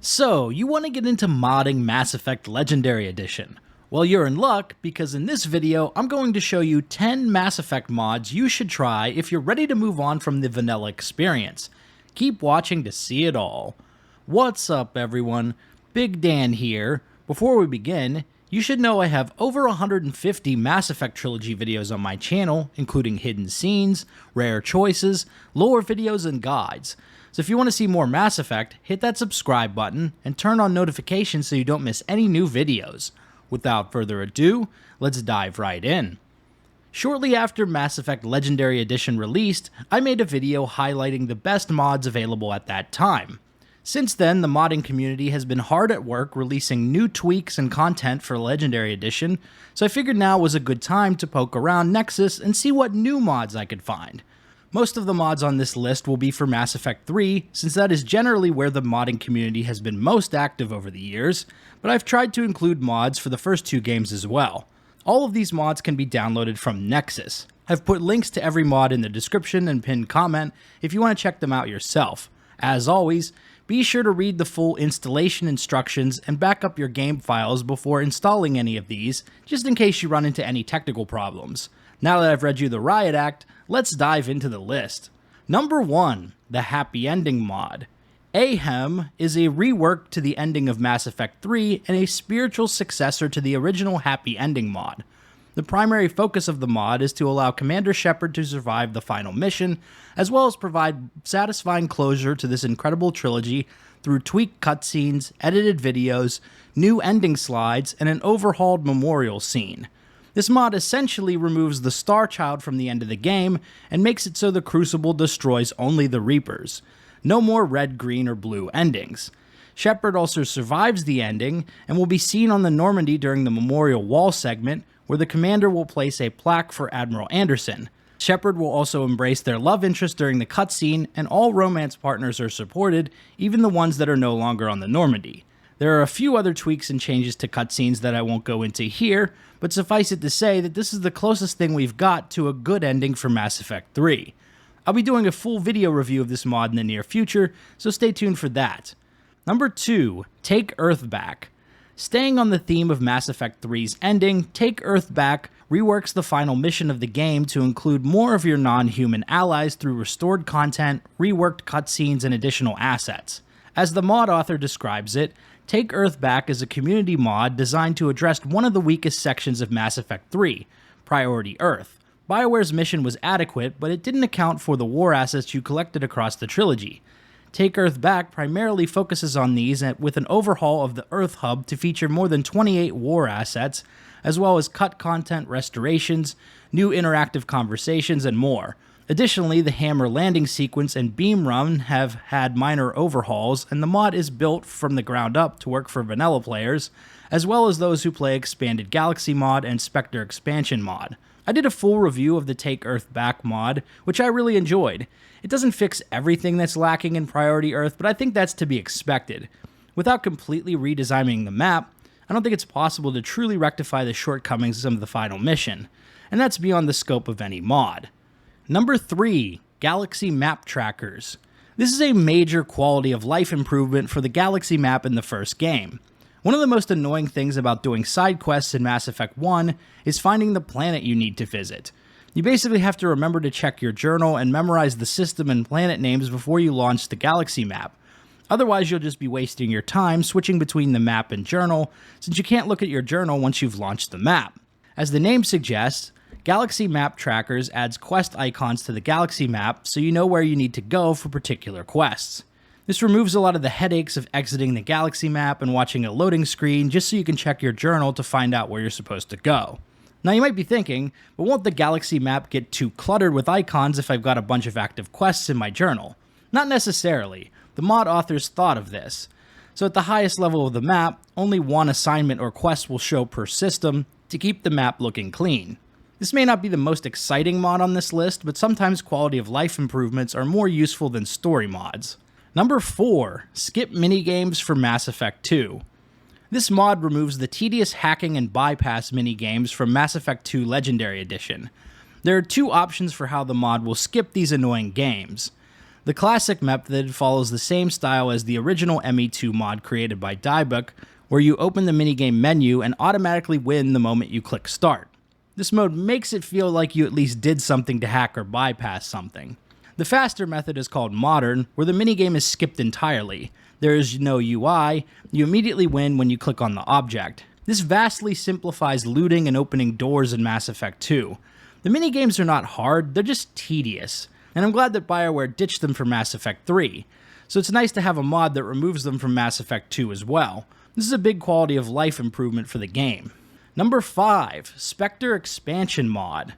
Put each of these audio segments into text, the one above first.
So, you want to get into modding Mass Effect Legendary Edition? Well, you're in luck, because in this video, I'm going to show you 10 Mass Effect mods you should try if you're ready to move on from the vanilla experience. Keep watching to see it all. What's up, everyone? Big Dan here. Before we begin, you should know I have over 150 Mass Effect Trilogy videos on my channel, including hidden scenes, rare choices, lore videos, and guides. So if you want to see more Mass Effect, hit that subscribe button and turn on notifications so you don't miss any new videos. Without further ado, let's dive right in. Shortly after Mass Effect Legendary Edition released, I made a video highlighting the best mods available at that time. Since then, the modding community has been hard at work releasing new tweaks and content for Legendary Edition, so I figured now was a good time to poke around Nexus and see what new mods I could find. Most of the mods on this list will be for Mass Effect 3, since that is generally where the modding community has been most active over the years, but I've tried to include mods for the first two games as well. All of these mods can be downloaded from Nexus. I've put links to every mod in the description and pinned comment if you want to check them out yourself. As always, be sure to read the full installation instructions and back up your game files before installing any of these, just in case you run into any technical problems. Now that I've read you the Riot Act, let's dive into the list. Number 1, the Happy Ending mod. Ahem is a rework to the ending of Mass Effect 3 and a spiritual successor to the original Happy Ending mod. The primary focus of the mod is to allow Commander Shepard to survive the final mission, as well as provide satisfying closure to this incredible trilogy through tweaked cutscenes, edited videos, new ending slides, and an overhauled memorial scene. This mod essentially removes the Star Child from the end of the game and makes it so the Crucible destroys only the Reapers. No more red, green, or blue endings. Shepard also survives the ending and will be seen on the Normandy during the Memorial Wall segment, where the commander will place a plaque for Admiral Anderson. Shepard will also embrace their love interest during the cutscene, and all romance partners are supported, even the ones that are no longer on the Normandy. There are a few other tweaks and changes to cutscenes that I won't go into here, but suffice it to say that this is the closest thing we've got to a good ending for Mass Effect 3. I'll be doing a full video review of this mod in the near future, so stay tuned for that. Number 2, Take Earth Back. Staying on the theme of Mass Effect 3's ending, Take Earth Back reworks the final mission of the game to include more of your non-human allies through restored content, reworked cutscenes, and additional assets. As the mod author describes it, Take Earth Back is a community mod designed to address one of the weakest sections of Mass Effect 3, Priority Earth. BioWare's mission was adequate, but it didn't account for the war assets you collected across the trilogy. Take Earth Back primarily focuses on these with an overhaul of the Earth Hub to feature more than 28 war assets, as well as cut content restorations, new interactive conversations, and more. Additionally, the Hammer landing sequence and beam run have had minor overhauls, and the mod is built from the ground up to work for vanilla players, as well as those who play Expanded Galaxy Mod and Spectre Expansion Mod. I did a full review of the Take Earth Back mod, which I really enjoyed. It doesn't fix everything that's lacking in Priority Earth, but I think that's to be expected. Without completely redesigning the map, I don't think it's possible to truly rectify the shortcomings of the final mission, and that's beyond the scope of any mod. Number 3, Galaxy Map Trackers. This is a major quality of life improvement for the Galaxy map in the first game. One of the most annoying things about doing side quests in Mass Effect 1 is finding the planet you need to visit. You basically have to remember to check your journal and memorize the system and planet names before you launch the Galaxy map. Otherwise, you'll just be wasting your time switching between the map and journal, since you can't look at your journal once you've launched the map. As the name suggests, Galaxy Map Trackers adds quest icons to the Galaxy map so you know where you need to go for particular quests. This removes a lot of the headaches of exiting the Galaxy map and watching a loading screen just so you can check your journal to find out where you're supposed to go. Now you might be thinking, but won't the Galaxy map get too cluttered with icons if I've got a bunch of active quests in my journal? Not necessarily. The mod authors thought of this. So at the highest level of the map, only one assignment or quest will show per system to keep the map looking clean. This may not be the most exciting mod on this list, but sometimes quality of life improvements are more useful than story mods. Number 4, Skip Minigames for Mass Effect 2. This mod removes the tedious hacking and bypass minigames from Mass Effect 2 Legendary Edition. There are two options for how the mod will skip these annoying games. The classic method follows the same style as the original ME2 mod created by Diebook, where you open the minigame menu and automatically win the moment you click start. This mode makes it feel like you at least did something to hack or bypass something. The faster method is called Modern, where the minigame is skipped entirely. There is no UI, you immediately win when you click on the object. This vastly simplifies looting and opening doors in Mass Effect 2. The minigames are not hard, they're just tedious, and I'm glad that BioWare ditched them for Mass Effect 3, so it's nice to have a mod that removes them from Mass Effect 2 as well. This is a big quality of life improvement for the game. Number 5, Spectre Expansion Mod.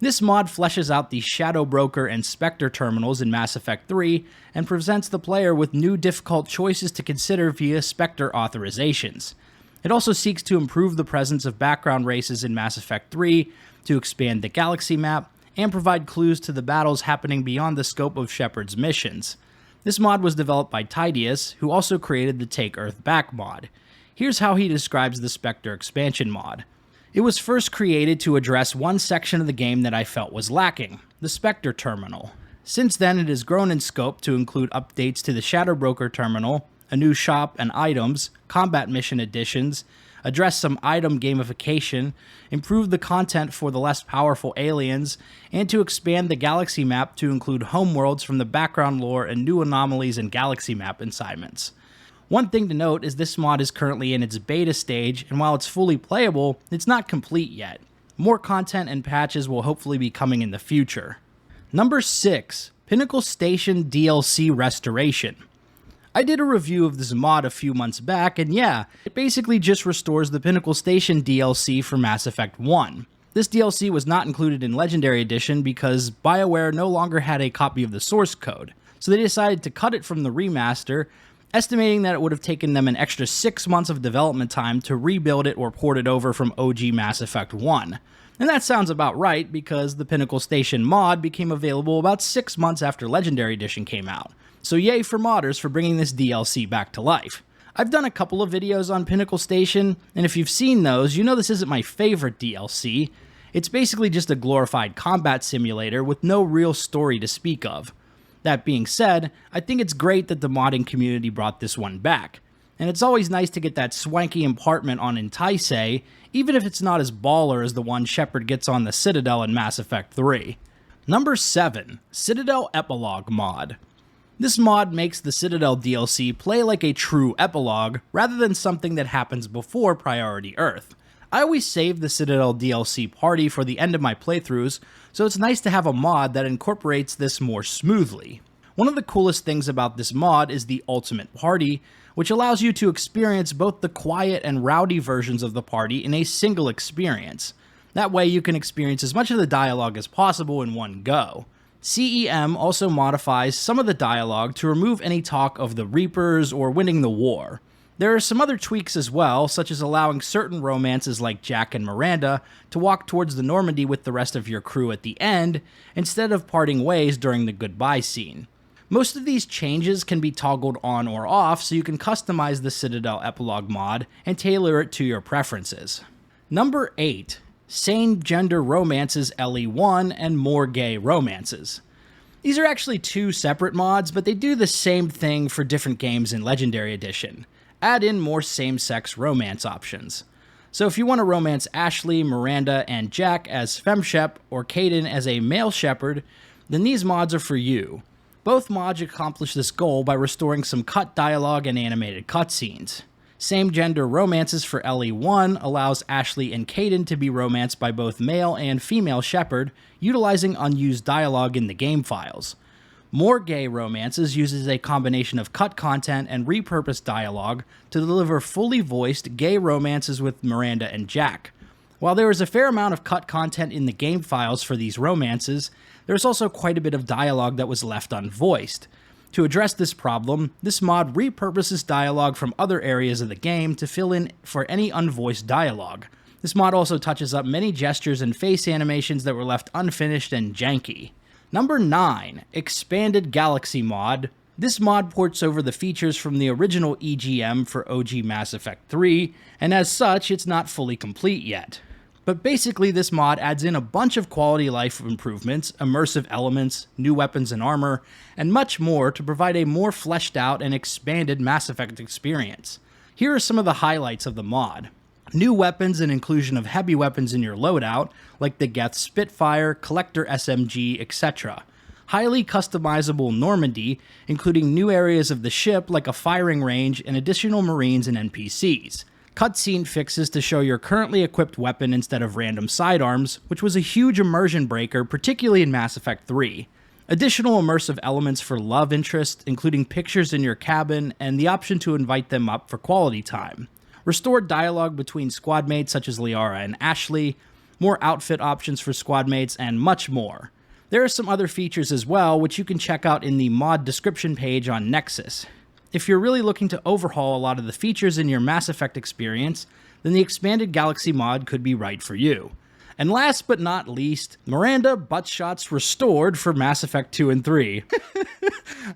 This mod fleshes out the Shadow Broker and Spectre terminals in Mass Effect 3 and presents the player with new difficult choices to consider via Spectre authorizations. It also seeks to improve the presence of background races in Mass Effect 3, to expand the galaxy map, and provide clues to the battles happening beyond the scope of Shepard's missions. This mod was developed by Tidius, who also created the Take Earth Back mod. Here's how he describes the Spectre Expansion Mod. It was first created to address one section of the game that I felt was lacking, the Spectre Terminal. Since then, it has grown in scope to include updates to the Shadow Broker Terminal, a new shop and items, combat mission additions, address some item gamification, improve the content for the less powerful aliens, and to expand the galaxy map to include homeworlds from the background lore and new anomalies and galaxy map assignments. One thing to note is this mod is currently in its beta stage, and while it's fully playable, it's not complete yet. More content and patches will hopefully be coming in the future. Number 6, Pinnacle Station DLC Restoration. I did a review of this mod a few months back, and yeah, it basically just restores the Pinnacle Station DLC for Mass Effect 1. This DLC was not included in Legendary Edition because BioWare no longer had a copy of the source code, so they decided to cut it from the remaster, estimating that it would have taken them an extra 6 months of development time to rebuild it or port it over from OG Mass Effect 1. And that sounds about right because the Pinnacle Station mod became available about 6 months after Legendary Edition came out. So yay for modders for bringing this DLC back to life. I've done a couple of videos on Pinnacle Station, and if you've seen those, you know this isn't my favorite DLC. It's basically just a glorified combat simulator with no real story to speak of. That being said, I think it's great that the modding community brought this one back. And it's always nice to get that swanky apartment on Entice, even if it's not as baller as the one Shepard gets on the Citadel in Mass Effect 3. Number 7, Citadel Epilogue Mod. This mod makes the Citadel DLC play like a true epilogue, rather than something that happens before Priority Earth. I always save the Citadel DLC party for the end of my playthroughs, so it's nice to have a mod that incorporates this more smoothly. One of the coolest things about this mod is the Ultimate Party, which allows you to experience both the quiet and rowdy versions of the party in a single experience. That way you can experience as much of the dialogue as possible in one go. CEM also modifies some of the dialogue to remove any talk of the Reapers or winning the war. There are some other tweaks as well, such as allowing certain romances like Jack and Miranda to walk towards the Normandy with the rest of your crew at the end, instead of parting ways during the goodbye scene. Most of these changes can be toggled on or off, so you can customize the Citadel Epilogue mod and tailor it to your preferences. Number 8. Same Gender Romances LE1 and More Gay Romances. These are actually two separate mods, but they do the same thing for different games in Legendary Edition. Add in more same-sex romance options. So if you want to romance Ashley, Miranda, and Jack as FemShep, or Kaidan as a male Shepard, then these mods are for you. Both mods accomplish this goal by restoring some cut dialogue and animated cutscenes. Same-gender romances for LE1 allows Ashley and Kaidan to be romanced by both male and female Shepard, utilizing unused dialogue in the game files. More Gay Romances uses a combination of cut content and repurposed dialogue to deliver fully voiced gay romances with Miranda and Jack. While there is a fair amount of cut content in the game files for these romances, there's also quite a bit of dialogue that was left unvoiced. To address this problem, this mod repurposes dialogue from other areas of the game to fill in for any unvoiced dialogue. This mod also touches up many gestures and face animations that were left unfinished and janky. Number 9, Expanded Galaxy Mod. This mod ports over the features from the original EGM for OG Mass Effect 3, and as such, it's not fully complete yet. But basically, this mod adds in a bunch of quality life improvements, immersive elements, new weapons and armor, and much more to provide a more fleshed out and expanded Mass Effect experience. Here are some of the highlights of the mod. New weapons and inclusion of heavy weapons in your loadout, like the Geth Spitfire, Collector SMG, etc. Highly customizable Normandy, including new areas of the ship like a firing range and additional Marines and NPCs. Cutscene fixes to show your currently equipped weapon instead of random sidearms, which was a huge immersion breaker, particularly in Mass Effect 3. Additional immersive elements for love interest, including pictures in your cabin and the option to invite them up for quality time. Restored dialogue between squad mates such as Liara and Ashley, more outfit options for squad mates, and much more. There are some other features as well, which you can check out in the mod description page on Nexus. If you're really looking to overhaul a lot of the features in your Mass Effect experience, then the Expanded Galaxy mod could be right for you. And last but not least, Miranda Buttshots Restored for Mass Effect 2 and 3.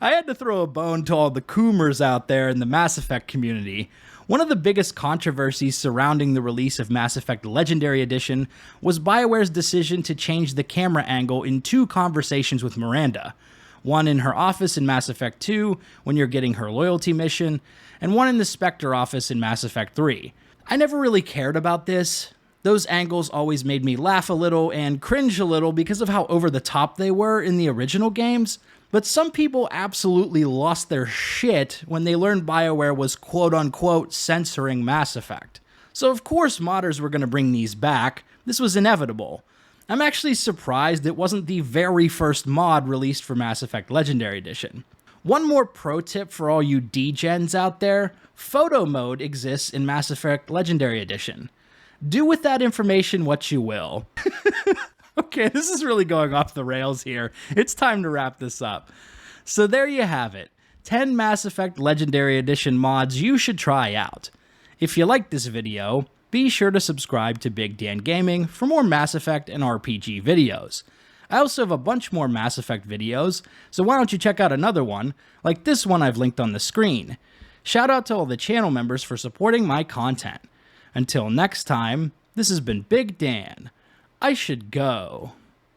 I had to throw a bone to all the Coomers out there in the Mass Effect community. One of the biggest controversies surrounding the release of Mass Effect Legendary Edition was BioWare's decision to change the camera angle in 2 conversations with Miranda. One in her office in Mass Effect 2, when you're getting her loyalty mission, and one in the Spectre office in Mass Effect 3. I never really cared about this. Those angles always made me laugh a little and cringe a little because of how over the top they were in the original games, but some people absolutely lost their shit when they learned BioWare was quote-unquote censoring Mass Effect. So of course modders were going to bring these back. This was inevitable. I'm actually surprised it wasn't the very first mod released for Mass Effect Legendary Edition. One more pro tip for all you degens out there, photo mode exists in Mass Effect Legendary Edition. Do with that information what you will. Okay, this is really going off the rails here. It's time to wrap this up. So there you have it, 10 Mass Effect Legendary Edition mods you should try out. If you liked this video, be sure to subscribe to Big Dan Gaming for more Mass Effect and RPG videos. I also have a bunch more Mass Effect videos, so why don't you check out another one, like this one I've linked on the screen. Shout out to all the channel members for supporting my content. Until next time, this has been Big Dan. I should go.